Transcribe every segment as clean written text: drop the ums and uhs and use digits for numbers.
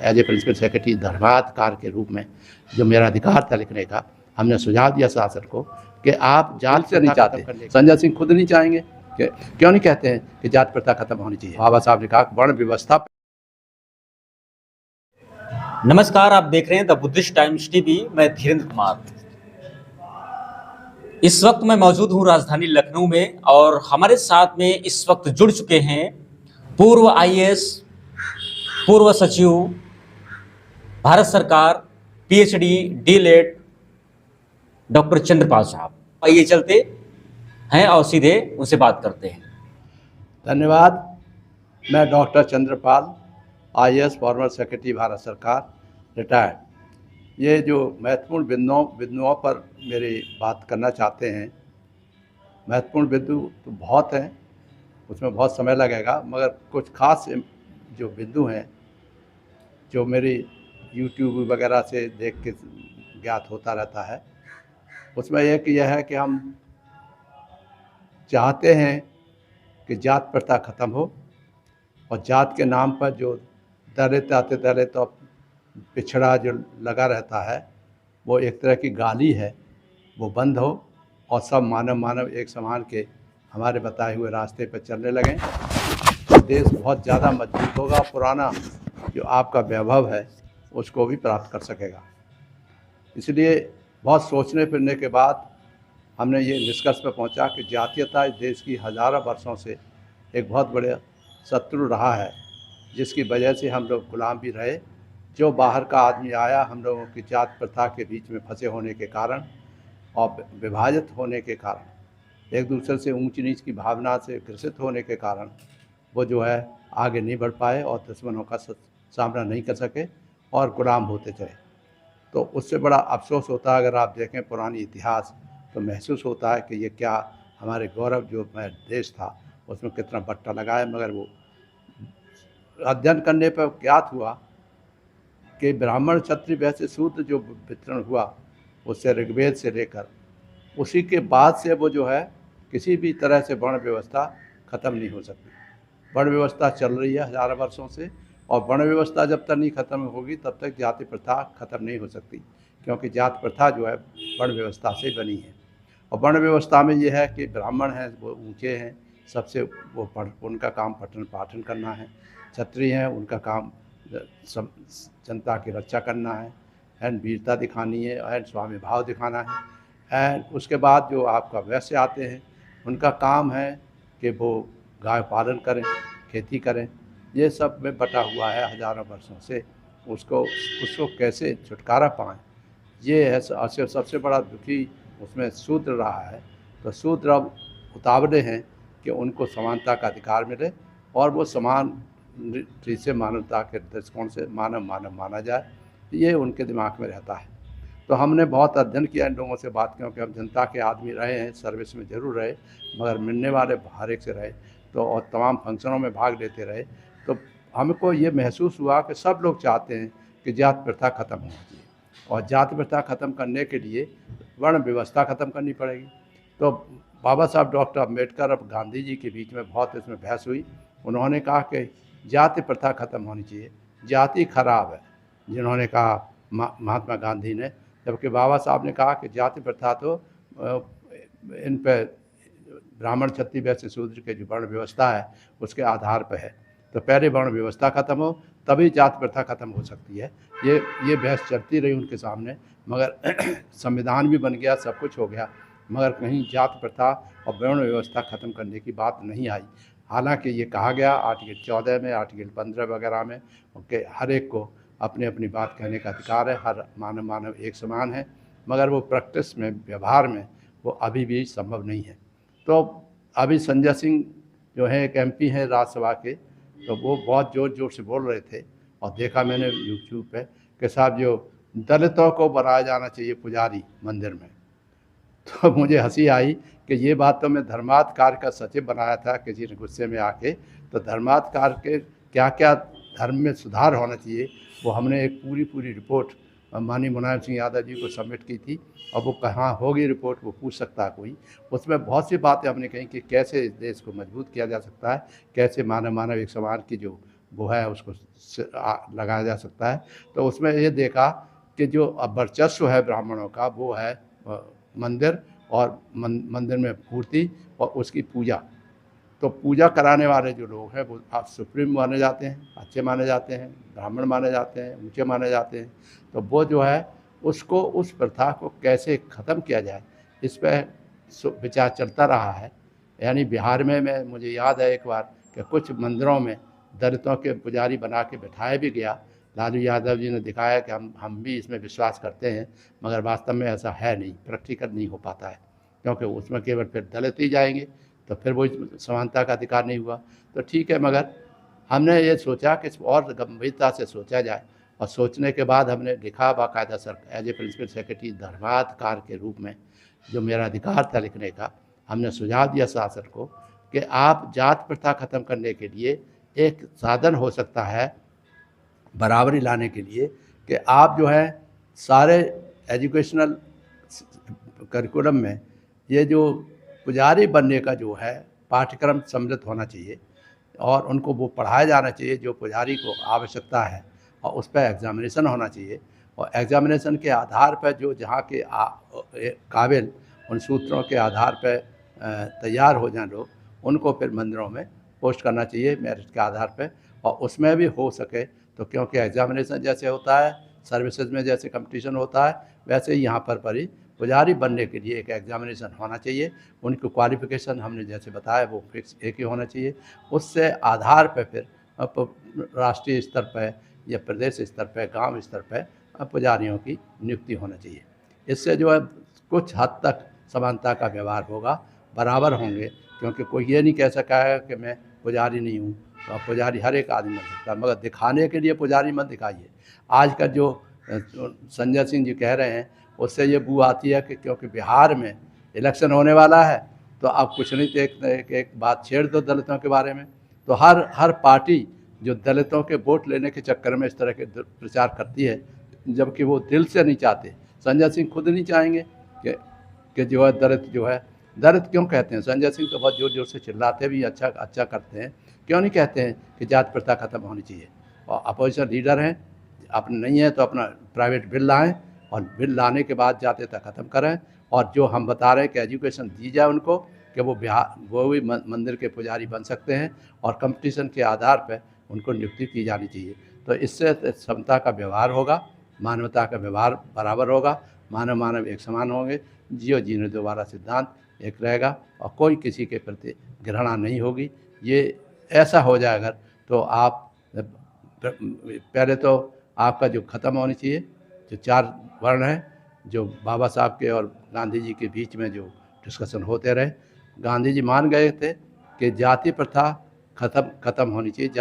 As a principal secretary Dharmadhikar के रूप में जो मेरा अधिकार था लिखने का, हमने सुझाव दिया शासन को कि आप जात से नहीं चाहते। संजय सिंह खुद नहीं चाहेंगे कि क्यों नहीं कहते हैं कि जात प्रथा खत्म होनी चाहिए। बाबा साहब ने कहा वर्ण व्यवस्था। नमस्कार, आप देख रहे हैं द बुद्धिस्ट टाइम्स टीवी। मैं धीरेन्द्र कुमार। इस वक्त मैं मौजूद हूं राजधानी लखनऊ में और हमारे साथ में इस वक्त जुड़ चुके हैं पूर्व आईएएस, पूर्व सचिव, भारत सरकार, पीएचडी, डीलेट डॉक्टर चंद्रपाल साहब। आइए चलते हैं और सीधे उनसे बात करते हैं। धन्यवाद। मैं doctor Chandrapal, IAS, former secretary, Bharat सरकार, रिटायर्ड। ये जो महत्वपूर्ण बिंदुओं पर मेरी बात करना चाहते हैं, महत्वपूर्ण बिंदु तो बहुत हैं, उसमें बहुत समय लगेगा, मगर कुछ खास जो बिंदु हैं जो मेरी यूट्यूब वगैरह से देख के ज्ञात होता रहता है, उसमें एक यह है कि हम चाहते हैं कि जात प्रथा ख़त्म हो और जात के नाम पर जो दलित तो पिछड़ा जो लगा रहता है वो एक तरह की गाली है, वो बंद हो और सब मानव एक समान के हमारे बताए हुए रास्ते पर चलने लगें तो देश बहुत ज़्यादा मजबूत होगा। पुराना जो आपका वैभव है उसको भी प्राप्त कर सकेगा। इसलिए बहुत सोचने फिरने के बाद हमने ये निष्कर्ष पर पहुंचा कि जातीयता इस देश की हज़ारों वर्षों से एक बहुत बड़े शत्रु रहा है, जिसकी वजह से हम लोग गुलाम भी रहे। जो बाहर का आदमी आया, हम लोगों की जात प्रथा के बीच में फंसे होने के कारण और विभाजित होने के कारण, एक दूसरे से ऊंच नीच की भावना से ग्रसित होने के कारण वो जो है आगे नहीं बढ़ पाए और दुश्मनों का सामना नहीं कर सके और गुलाम होते चले। तो उससे बड़ा अफसोस होता है, अगर आप देखें पुरानी इतिहास तो महसूस होता है कि ये क्या हमारे गौरव जो देश था उसमें कितना बट्टा लगा है। मगर वो अध्ययन करने पर ज्ञात हुआ कि ब्राह्मण, क्षत्रिय, वैश्य, शूद्र जो वितरण हुआ उससे ऋग्वेद से लेकर उसी के बाद से वो जो है किसी भी तरह से वर्ण व्यवस्था ख़त्म नहीं हो सकती। वर्ण व्यवस्था चल रही है हज़ारों वर्षों से और वर्ण व्यवस्था जब तक नहीं ख़त्म होगी तब तक जाति प्रथा ख़त्म नहीं हो सकती, क्योंकि जाति प्रथा जो है वर्ण व्यवस्था से बनी है। और वर्ण व्यवस्था में ये है कि ब्राह्मण हैं वो ऊँचे हैं सबसे, वो उनका काम पठन पाठन करना है। क्षत्रिय हैं उनका काम सब जनता की रक्षा करना है, एंड वीरता दिखानी है, एंड स्वामी भाव दिखाना है। एंड उसके बाद जो आपका वैश्य आते हैं उनका काम है कि वो गाय पालन करें, खेती करें। ये सब में बटा हुआ है हज़ारों वर्षों से। उसको कैसे छुटकारा पाएँ, ये है सबसे बड़ा दुखी उसमें शूद्र रहा है। तो शूद्र अब उतावले हैं कि उनको समानता का अधिकार मिले और वो समान रीति से मानवता के दृष्टिकोण से मानव माना जाए, ये उनके दिमाग में रहता है। तो हमने बहुत अध्ययन किया इन लोगों से बात, क्योंकि हम जनता के आदमी रहे हैं, सर्विस में ज़रूर रहे, मगर मिलने वाले हर एक से रहे तो और तमाम फंक्शनों में भाग लेते रहे। तो हमको ये महसूस हुआ कि सब लोग चाहते हैं कि जात प्रथा ख़त्म होनी चाहिए और जाति प्रथा ख़त्म करने के लिए वर्ण व्यवस्था ख़त्म करनी पड़ेगी। तो बाबा साहब डॉक्टर अम्बेडकर और गांधी जी के बीच में बहुत इसमें बहस हुई। उन्होंने कहा कि जाति प्रथा ख़त्म होनी चाहिए, जाति खराब है, जिन्होंने कहा महात्मा गांधी ने, जबकि बाबा साहब ने कहा कि जाति प्रथा तो इन पर ब्राह्मण, क्षत्रिय, वैश्य, शूद्र के जो वर्ण व्यवस्था है उसके आधार पर है। तो पहले वर्ण व्यवस्था ख़त्म हो तभी जाति प्रथा ख़त्म हो सकती है। ये बहस चलती रही उनके सामने, मगर संविधान भी बन गया, सब कुछ हो गया, मगर कहीं जाति प्रथा और वर्ण व्यवस्था ख़त्म करने की बात नहीं आई। हालांकि ये कहा गया आर्टिकल 14 में, आर्टिकल 15 वगैरह में कि हर एक को अपनी अपनी बात कहने का अधिकार है, हर मानव एक समान है, मगर वो प्रैक्टिस में, व्यवहार में वो अभी भी संभव नहीं है। तो अभी संजय सिंह जो है एक एमपी हैं राज्यसभा के, तो वो बहुत ज़ोर से बोल रहे थे और देखा मैंने यूट्यूब पे कि साहब जो दलितों को बनाया जाना चाहिए पुजारी मंदिर में। तो मुझे हंसी आई कि ये बात तो मैं धर्माधिकार का सचिव बनाया था किसी ने गुस्से में आके, तो धर्माधिकार के क्या क्या धर्म में सुधार होना चाहिए वो हमने एक पूरी रिपोर्ट माननीय मुलायम सिंह यादव जी को सबमिट की थी। और वो कहाँ होगी रिपोर्ट, वो पूछ सकता है कोई। उसमें बहुत सी बातें हमने कही कि कैसे इस देश को मजबूत किया जा सकता है, कैसे मानव एक समान की जो वो है उसको लगाया जा सकता है। तो उसमें ये देखा कि जो वर्चस्व है ब्राह्मणों का वो है मंदिर और मंदिर में मूर्ति और उसकी पूजा। तो पूजा कराने वाले जो लोग हैं वो आप सुप्रीम माने जाते हैं, अच्छे माने जाते हैं, ब्राह्मण माने जाते हैं, ऊँचे माने जाते हैं। तो वो जो है उसको, उस प्रथा को कैसे ख़त्म किया जाए इस पे विचार चलता रहा है। यानी बिहार में मुझे याद है एक बार कि कुछ मंदिरों में दलितों के पुजारी बना के बिठाया भी गया। लालू यादव जी ने दिखाया कि हम भी इसमें विश्वास करते हैं, मगर वास्तव में ऐसा है नहीं, प्रैक्टिकल नहीं हो पाता है, क्योंकि उसमें केवल फिर दलित ही जाएंगे, तो फिर वो समानता का अधिकार नहीं हुआ। तो ठीक है, मगर हमने ये सोचा कि और गंभीरता से सोचा जाए, और सोचने के बाद हमने लिखा बाकायदा sir as a principal secretary Dharmadhikar के रूप में, जो मेरा अधिकार था लिखने का, हमने सुझाव दिया शासन को कि आप जात प्रथा ख़त्म करने के लिए एक साधन हो सकता है बराबरी लाने के लिए कि आप जो है सारे एजुकेशनल करिकुलम में ये जो पुजारी बनने का जो है पाठ्यक्रम सम्मिलित होना चाहिए, और उनको वो पढ़ाया जाना चाहिए जो पुजारी को आवश्यकता है, और उस पर एग्ज़ामिनेशन होना चाहिए। और एग्ज़ामिनेशन के आधार पर जो जहाँ के काबिल उन सूत्रों के आधार पर तैयार हो जाए लोग, उनको फिर मंदिरों में पोस्ट करना चाहिए मेरिट के आधार पर। और उसमें भी हो सके तो, क्योंकि एग्ज़ामिनेशन जैसे होता है सर्विसेज में जैसे कंपटीशन होता है, वैसे ही यहाँ पर ही पुजारी बनने के लिए एक एग्ज़ामिनेशन होना चाहिए। उनकी क्वालिफ़िकेशन हमने जैसे बताया वो फिक्स एक ही होना चाहिए। उससे आधार पर फिर राष्ट्रीय स्तर पर या प्रदेश स्तर पर, गांव स्तर पर पुजारियों की नियुक्ति होना चाहिए। इससे जो है कुछ हद तक समानता का व्यवहार होगा, बराबर होंगे, क्योंकि कोई ये नहीं कह सका है कि मैं पुजारी नहीं हूँ। तो पुजारी हर एक आदमी बन सकता है, मगर दिखाने के लिए पुजारी मत दिखाइए। आज का जो संजय सिंह जी कह रहे हैं उससे ये बू आती है कि क्योंकि बिहार में इलेक्शन होने वाला है तो आप कुछ नहीं तो एक बात छेड़ दो दलितों के बारे में। तो हर पार्टी जो दलितों के वोट लेने के चक्कर में इस तरह के प्रचार करती है, जबकि वो दिल से नहीं चाहते। संजय सिंह खुद नहीं चाहेंगे कि जो है दलित क्यों कहते हैं। संजय सिंह तो बहुत ज़ोर ज़ोर से चिल्लाते भी अच्छा करते हैं, क्यों नहीं कहते हैं कि जात प्रथा ख़त्म होनी चाहिए। और अपोजिशन लीडर हैं, अपने नहीं है तो अपना प्राइवेट बिल लाएं, और बिल लाने के बाद जाति प्रथा ख़त्म करें। और जो हम बता रहे हैं कि एजुकेशन दी जाए उनको, कि वो भी मंदिर के पुजारी बन सकते हैं, और कंपटीशन के आधार पर उनको नियुक्ति की जानी चाहिए। तो इससे समता का व्यवहार होगा, मानवता का व्यवहार बराबर होगा, मानव एक समान होंगे, जियो जीने दो वाला सिद्धांत एक रहेगा, और कोई किसी के प्रति घृणा नहीं होगी। ये ऐसा हो जाए अगर, तो आप पहले तो आपका जो ख़त्म होनी चाहिए जो 4 वर्ण हैं, जो बाबा साहब के और गांधी जी के बीच में जो डिस्कशन होते रहे, गांधी जी मान गए थे कि जाति प्रथा ख़त्म होनी चाहिए।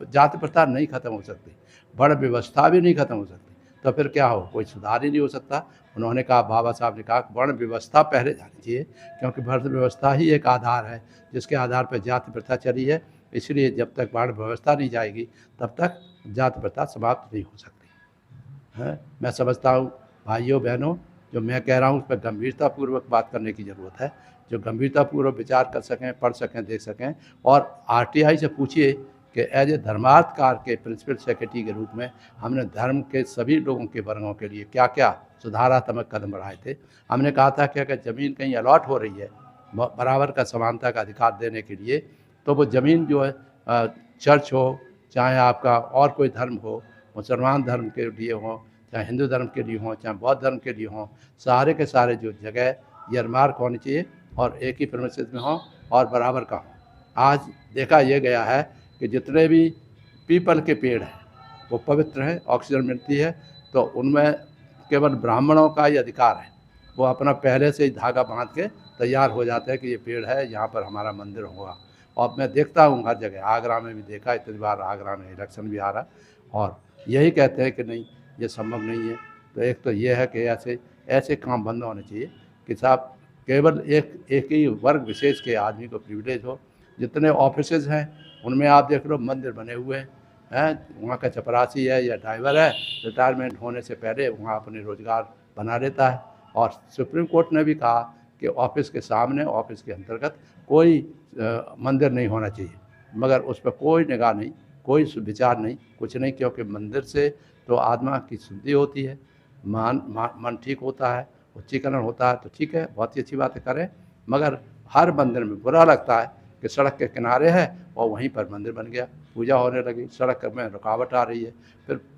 जाति प्रथा नहीं ख़त्म हो सकती, वर्ण व्यवस्था भी नहीं ख़त्म हो सकती, तो फिर क्या हो, कोई सुधार ही नहीं हो सकता। उन्होंने कहा, बाबा साहब ने कहा वर्ण व्यवस्था पहले जानी चाहिए, क्योंकि वर्ण व्यवस्था ही एक आधार है जिसके आधार पर जाति प्रथा चली है। इसलिए जब तक वर्ण व्यवस्था नहीं जाएगी तब तक जाति प्रथा समाप्त नहीं हो सकती है। मैं समझता हूँ भाइयों बहनों, जो मैं कह रहा हूँ उस पर गंभीरतापूर्वक बात करने की ज़रूरत है। जो गंभीरतापूर्वक विचार कर सकें, पढ़ सकें, देख सकें। और RTI से पूछिए कि एज ए धर्माधिकार के प्रिंसिपल सेक्रेटरी के रूप में हमने धर्म के सभी लोगों के वर्गों के लिए क्या क्या सुधारात्मक कदम बढ़ाए थे। हमने कहा था कि अगर ज़मीन कहीं अलॉट हो रही है बराबर का समानता का अधिकार देने के लिए, तो वो ज़मीन जो है चर्च हो, चाहे आपका और कोई धर्म हो, मुसलमान धर्म के लिए हो, चाहे हिंदू धर्म के लिए हो, चाहे बौद्ध धर्म के लिए हो, सारे के सारे जो जगह ईयरमार्क होनी चाहिए और एक ही प्रीमिसेस में हो और बराबर का हो। आज देखा यह गया है कि जितने भी पीपल के पेड़ हैं वो पवित्र हैं, ऑक्सीजन मिलती है, तो उनमें केवल ब्राह्मणों का ही अधिकार है। वो अपना पहले से ही धागा बांध के तैयार हो जाते हैं कि ये पेड़ है, यहाँ पर हमारा मंदिर होगा। और मैं देखता हूँ हर जगह, आगरा में भी देखा, इतनी बार आगरा में इलेक्शन भी आ रहा, और यही कहते हैं कि नहीं ये संभव नहीं है। तो एक तो ये है कि ऐसे काम बंद होने चाहिए कि साहब केवल एक ही वर्ग विशेष के आदमी को प्रिविलेज हो। जितने ऑफिसेज हैं उनमें आप देख लो मंदिर बने हुए हैं, वहाँ का चपरासी है या ड्राइवर है, रिटायरमेंट होने से पहले वहाँ अपने रोज़गार बना लेता है। और सुप्रीम कोर्ट ने भी कहा कि ऑफिस के सामने, ऑफिस के अंतर्गत कोई मंदिर नहीं होना चाहिए, मगर उस पर कोई निगाह नहीं कोई विचार नहीं, कुछ नहीं, क्योंकि मंदिर से तो आत्मा की शुद्धि होती है, मन ठीक होता है, उच्चीकरण होता है। तो ठीक है, बहुत ही अच्छी बात करें, मगर हर मंदिर में बुरा लगता है कि सड़क के किनारे है और वहीं पर मंदिर बन गया, पूजा होने लगी, सड़क में रुकावट आ रही है,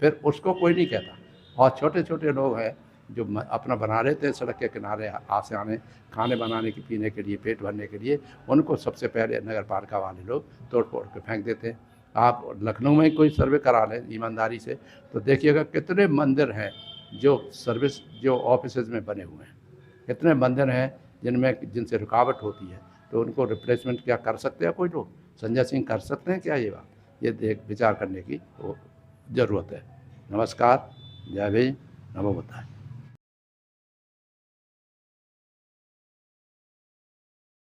फिर उसको कोई नहीं कहता। और छोटे छोटे लोग हैं जो अपना बना रहे थे सड़क के किनारे आने खाने बनाने की, पीने के लिए, पेट भरने के लिए, उनको सबसे पहले नगर पालिका वाले लोग तोड़ फोड़ के फेंक देते हैं। आप लखनऊ में कोई सर्वे करा लें ईमानदारी से तो देखिएगा कितने मंदिर हैं जो ऑफिसेज में बने हुए हैं, कितने मंदिर हैं जिनसे रुकावट होती है। तो उनको रिप्लेसमेंट क्या कर सकते हैं कोई लोग? संजय सिंह कर सकते हैं क्या ये बात? ये विचार करने की ज़रूरत है। नमस्कार, जय भीम, नमो बुद्धाय।